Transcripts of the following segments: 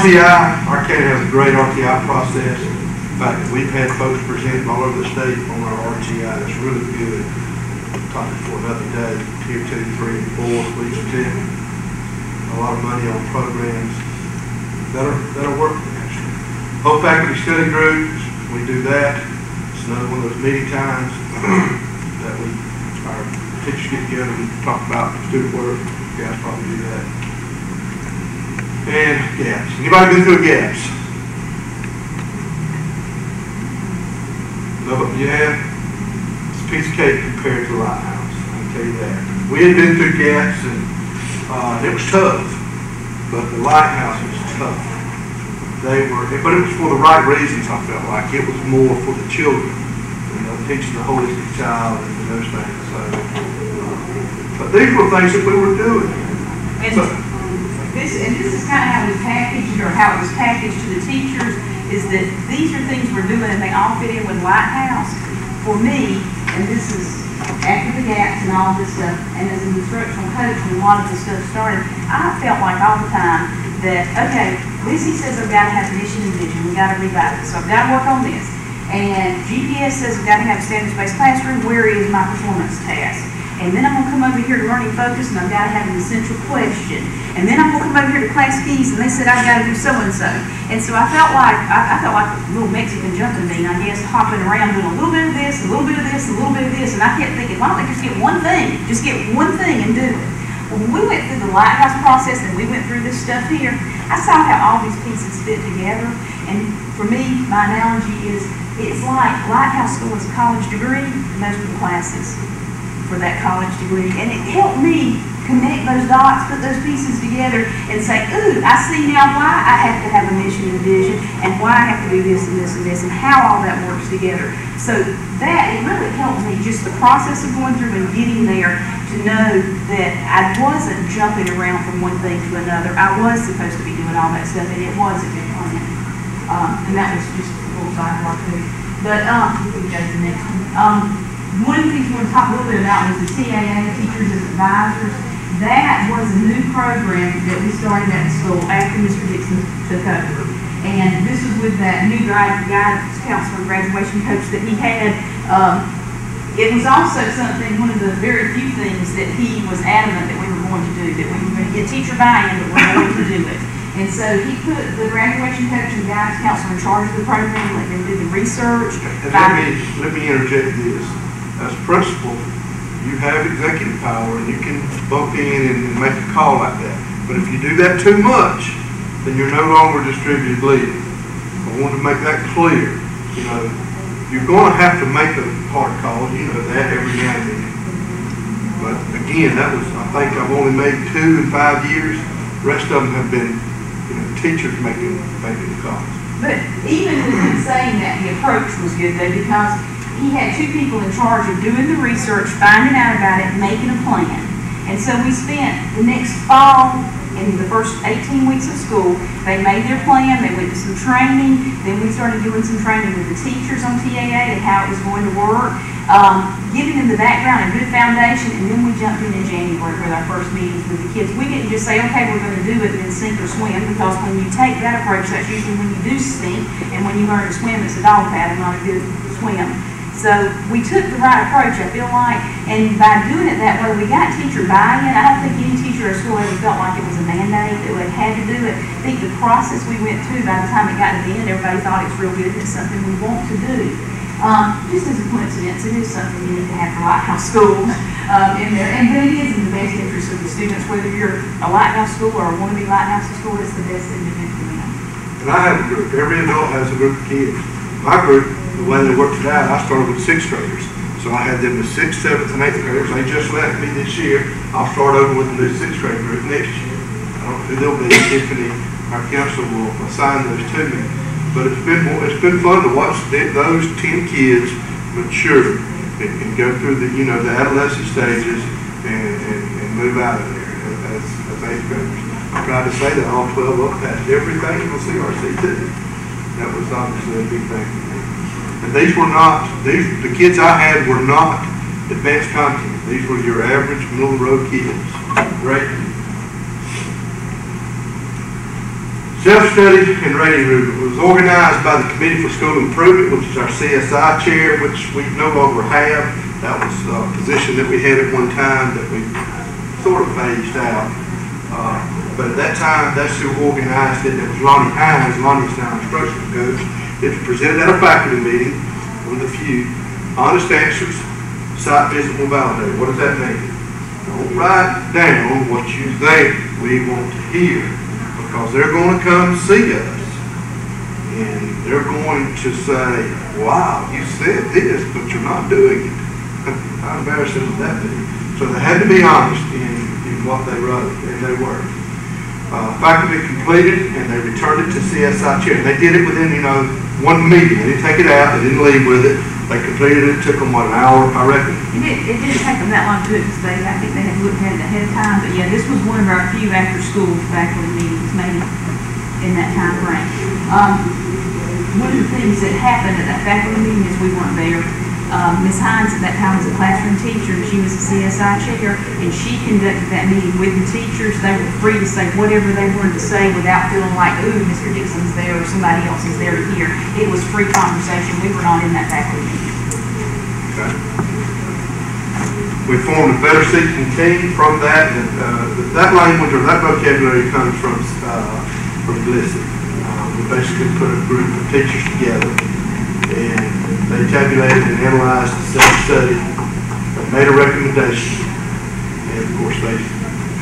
RTI, our county has a great RTI process. In fact, we've had folks present all over the state on our RTI. It's really good. Topic for another day. Tier 2, 3, and 4, we spend a lot of money on programs that'll work actually. Whole faculty study groups, we do that. It's another one of those meeting times that our teachers get together and talk about student work. You guys probably do that. And gaps. Anybody been through gaps? No, but you have? It's a piece of cake compared to the Lighthouse. I can tell you that. We had been through gaps and it was tough. But the Lighthouse was tough. But it was for the right reasons, I felt like. It was more for the children. Teaching the holistic child and those things. So, but these were things that we were doing. This is kind of how we packaged, or how it was packaged to the teachers, is that these are things we're doing and they all fit in with Lighthouse. For me, and this is after the gaps and all this stuff, and as an instructional coach when a lot of this stuff started, I felt like all the time that, okay, Lizzie says I've got to have mission and vision, we've got to revise it, so I've got to work on this. And GPS says I've got to have a standards-based classroom, where is my performance task? And then I'm going to come over here to learning focus and I've got to have an essential question. And then I'm going to come over here to class keys and they said I've got to do so-and-so. And so I felt like a little Mexican jumping bean, I guess, hopping around doing a little bit of this, a little bit of this, a little bit of this. And I kept thinking, why don't they just get one thing? Just get one thing and do it. Well, when we went through the Lighthouse process and we went through this stuff here, I saw how all these pieces fit together. And for me, my analogy is, it's like Lighthouse School is a college degree, and those were the classes for that college degree. And it helped me connect those dots, put those pieces together, and say, ooh, I see now why I have to have a mission and vision, and why I have to do this and this and this, and how all that works together. So that, it really helped me, just the process of going through and getting there, to know that I wasn't jumping around from one thing to another. I was supposed to be doing all that stuff, and it was a good plan. And that was just a little sidebar too. But we can go to the next one. One of the things we want to talk a little bit about was the TAA, Teachers as Advisors. That was a new program that we started at the school after Mr. Dixon took over. And this was with that new guidance counselor, graduation coach that he had. It was also something, one of the very few things that he was adamant that we were going to do, that we were going to get teacher buy-in, but we were going to do it. And so he put the graduation coach and guidance counselor in charge of the program, let them do the research. And let me interject this. As principal, you have executive power and you can bump in and make a call like that. But if you do that too much, then you're no longer distributed leading. I want to make that clear. You know, you're going to have to make the hard calls, you know that, every now and then. But again, that was, I think I've only made 2 in 5 years. The rest of them have been teachers making the calls. But even in saying that, the approach was good though, because he had 2 people in charge of doing the research, finding out about it, making a plan. And so we spent the next fall, in the first 18 weeks of school, they made their plan, they went to some training, then we started doing some training with the teachers on TAA and how it was going to work, giving them the background and good foundation, and then we jumped in January with our first meetings with the kids. We didn't just say, okay, we're going to do it and then sink or swim, because when you take that approach, that's usually when you do sink, and when you learn to swim, it's a dog paddle, not a good swim. So we took the right approach, I feel like, and by doing it that way, we got teacher buy-in. I don't think any teacher or school ever felt like it was a mandate, that we had to do it. I think the process we went through, by the time it got to the end, everybody thought it's real good, it's something we want to do. Just as a coincidence, it is something you need to have for Lighthouse schools in there, and it is in the best interest of the students, whether you're a Lighthouse school or a wannabe Lighthouse school, it's the best thing to do for them. And I have a group. Every adult has a group of kids. My group, the way they worked it out, I started with 6th graders. So I had them with 6th, 7th, and 8th graders. They just left me this year. I'll start over with the new 6th grade group next year. I don't know who they'll be. Tiffany, our counselor, will assign those to me. But it's been fun to watch those 10 kids mature and go through the the adolescent stages and move out of there as 8th graders. I tried to say that all 12 of them passed everything on CRC too. That was obviously a big thing for me. And these were not, the kids I had were not advanced content. These were your average middle of the road kids. Great. Self-study and rating room. It was organized by the Committee for School Improvement, which is our CSI chair, which we no longer have. That was a position that we had at one time that we sort of phased out. But at that time, that's who organized it. It was Lonnie Hines. Lonnie's now instructional coach. It was presented at a faculty meeting with a few honest answers, site visit will validate. What does that mean? Don't write down what you think we want to hear, because they're going to come see us and they're going to say, wow, you said this, but you're not doing it. How embarrassing would that be? So they had to be honest in what they wrote, and they were. Faculty completed, and they returned it to CSI chair. They did it within, one meeting. They didn't take it out. They didn't leave with it. They completed it. It took them, an hour, I reckon? It didn't take them that long to do it, because I think they had looked at it ahead of time. But yeah, this was one of our few after-school faculty meetings made in that time frame. One of the things that happened at that faculty meeting is we weren't there. Ms. Hines at that time was a classroom teacher. She was a CSI chair, and she conducted that meeting with the teachers. They were free to say whatever they wanted to say without feeling like, ooh, Mr. Dixon's there or somebody else is there to hear. It was free conversation. We were not in that faculty meeting. Okay. We formed a better seeking team from that, and that language or that vocabulary comes from Dixon. We basically put a group of teachers together, and they tabulated and analyzed the self-study, made a recommendation, and of course they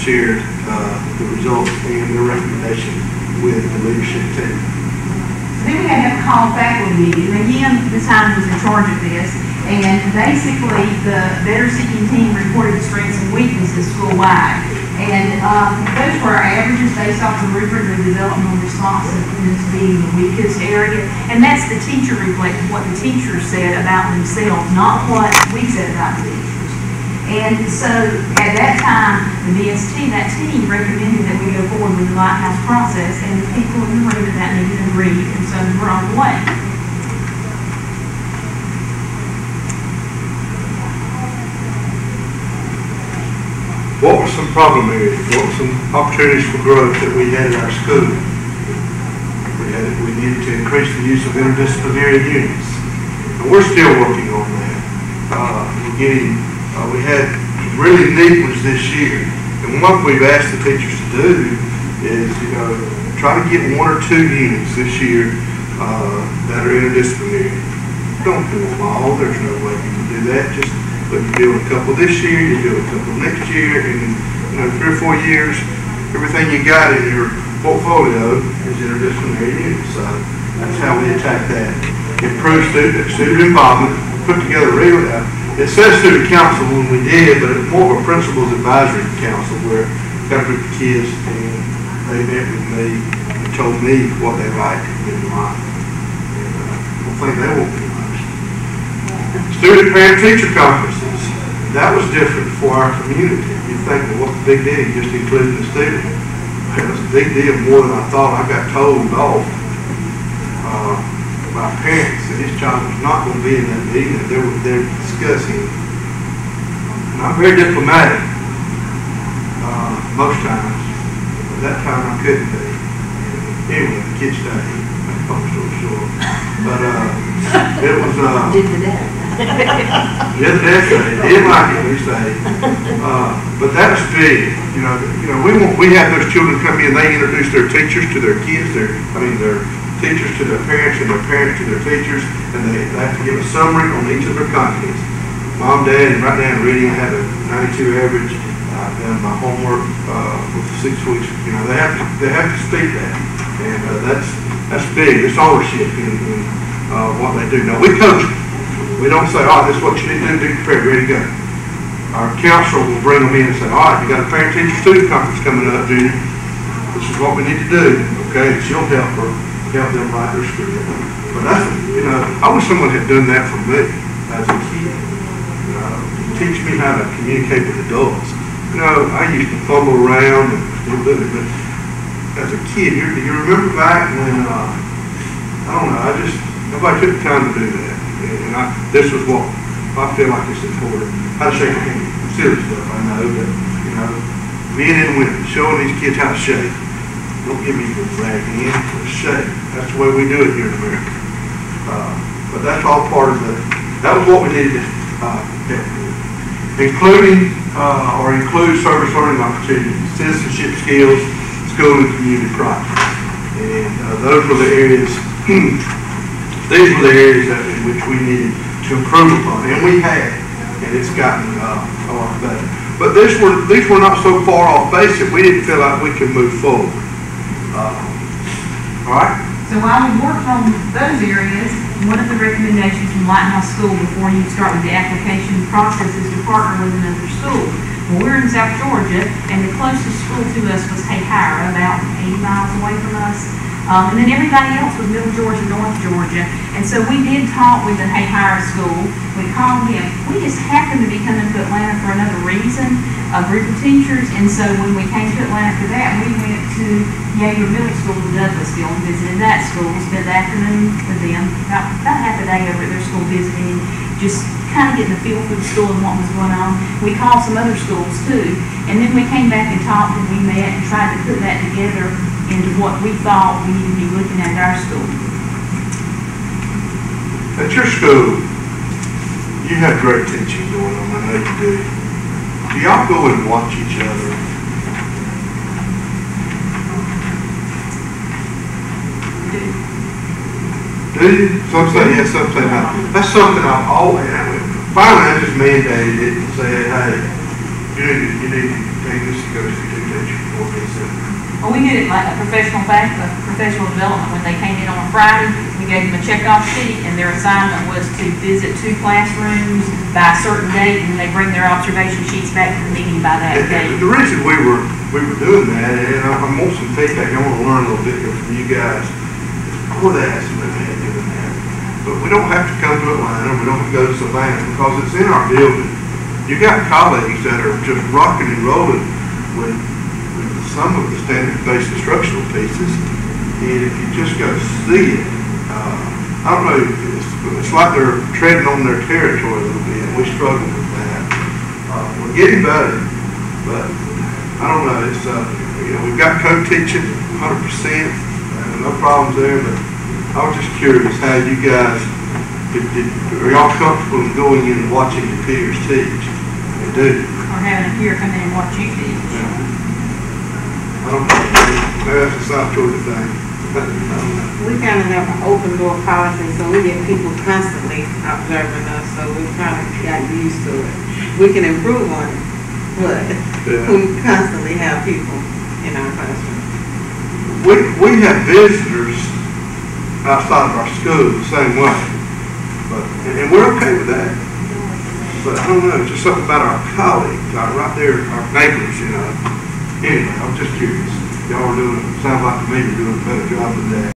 shared the results and their recommendation with the leadership team. Then we had to have a call faculty meeting, and again, Ms. Hines was in charge of this, and basically the better seeking team reported the strengths and weaknesses school-wide. And those were our averages based off the rubric of developmental responsiveness being the weakest area. And that's the teacher reflecting what the teachers said about themselves, not what we said about the teachers. And so at that time, the BST, that team recommended that we go forward with the Lighthouse process, and the people in the room at that meeting agreed, and so we're on the way. What were some problem areas? What were some opportunities for growth that we had at our school? We needed to increase the use of interdisciplinary units. And we're still working on that. We had really neat ones this year. And what we've asked the teachers to do is, try to get 1 or 2 units this year that are interdisciplinary. Don't do them all. There's no way you can do that. But you do a couple this year, you do a couple next year, and 3 or 4 years, everything you got in your portfolio is interdisciplinary units. So that's how we attack that. Improve student involvement, put together it says student council when we did, but it's more of a principal's advisory council where we got a group of kids and they met with me and told me what they liked and didn't like. And I don't think they won't be much. Student parent-teacher conferences. That was different for our community. You think, well, what's the big deal? Just including the student. Well, it's a big deal more than I thought. I got told off by parents that his child was not going to be in that meeting, that they're discussing. And I'm very diplomatic most times. But that time I couldn't be. Anyway, the kids stayed. Long story short. But it was yeah, the dad said he didn't like it. He said, but that was big. We have those children come in. They introduce their teachers to their kids. Their teachers to their parents, and their parents to their teachers, and they have to give a summary on each of their contents. Mom, Dad, and right now in reading, I have a 92 average. I've done my homework for 6 weeks. They have to speak that, and that's big. It's ownership in what they do. Now we coach them. We don't say, oh, this is what you need to do, be prepared, ready to go. Our counselor will bring them in and say, all right, you got a parent-teacher-student conference coming up, Junior. This is what we need to do, okay? And she'll help them write their script. But that's, I wish someone had done that for me as a kid. Teach me how to communicate with adults. I used to fumble around and still do it, but as a kid, you remember back when, nobody took the time to do that. And this was what I feel like it's important. How to shake a hand. Silly stuff, I know, but, men and women, showing these kids how to shake. don't give me the rag in, it's shame. That's the way we do it here in America. But that's all part of that was what we needed to help with. Include service learning opportunities, citizenship skills, school and community projects. And those were the areas, these were the areas in which we needed to improve upon. And we had, and it's gotten a lot better. But these were not so far off base that we didn't feel like we could move forward. All right? So while we worked on those areas, one of the recommendations from Lighthouse School before you start with the application process is to partner with another school. Well, we're in South Georgia, and the closest school to us was Hayhira, about 80 miles away from us. And then everybody else was Middle Georgia, North Georgia. And so we did talk with the Hayhira school. We called them. We just happened to be coming to Atlanta for another reason, a group of teachers. And so when we came to Atlanta for that, we went to Yager Middle School in Douglasville and visited that school. Spent the afternoon with them, about half a day over at their school visiting, just kind of getting a feel for the school and what was going on. We called some other schools too. And then we came back and talked and we met and tried to put that together into what we thought we need to be looking at our school. At your school, you have great teaching going on, I know you do. Do y'all go and watch each other? Do you? Some say yes, some say no. That's something I've always, finally I just mandated it and said, hey, you need to take this to go to the teacher before they send it. Well, we did it like a professional development. When they came in on a Friday, we gave them a check-off sheet, and their assignment was to visit 2 classrooms by a certain date, and they bring their observation sheets back to the meeting by that date. The reason we were doing that, and I want some feedback, I want to learn a little bit from you guys. Before that, doing that. But we don't have to come to Atlanta, we don't have to go to Savannah, because it's in our building. You got colleagues that are just rocking and rolling with some of the standard-based instructional pieces, and if you just go see it, I don't know, it's like they're treading on their territory a little bit, and we struggle with that. We're getting better, but I don't know, it's, we've got co-teaching 100%, no problems there, but I was just curious how you guys, are y'all comfortable in going in and watching your peers teach? They do. Or having a peer come in and watch you teach. Yeah. I don't know, maybe that's a South Georgia thing. We kind of have an open door policy, so we get people constantly observing us, so we kind of got used to it. We can improve on it, but we constantly have people in our classroom. We have visitors outside of our school the same way, and we're okay with that. But I don't know, it's just something about our colleagues, right there, our neighbors, Anyway, I'm just curious. Y'all are doing, sounds like to me you're doing a better job than that.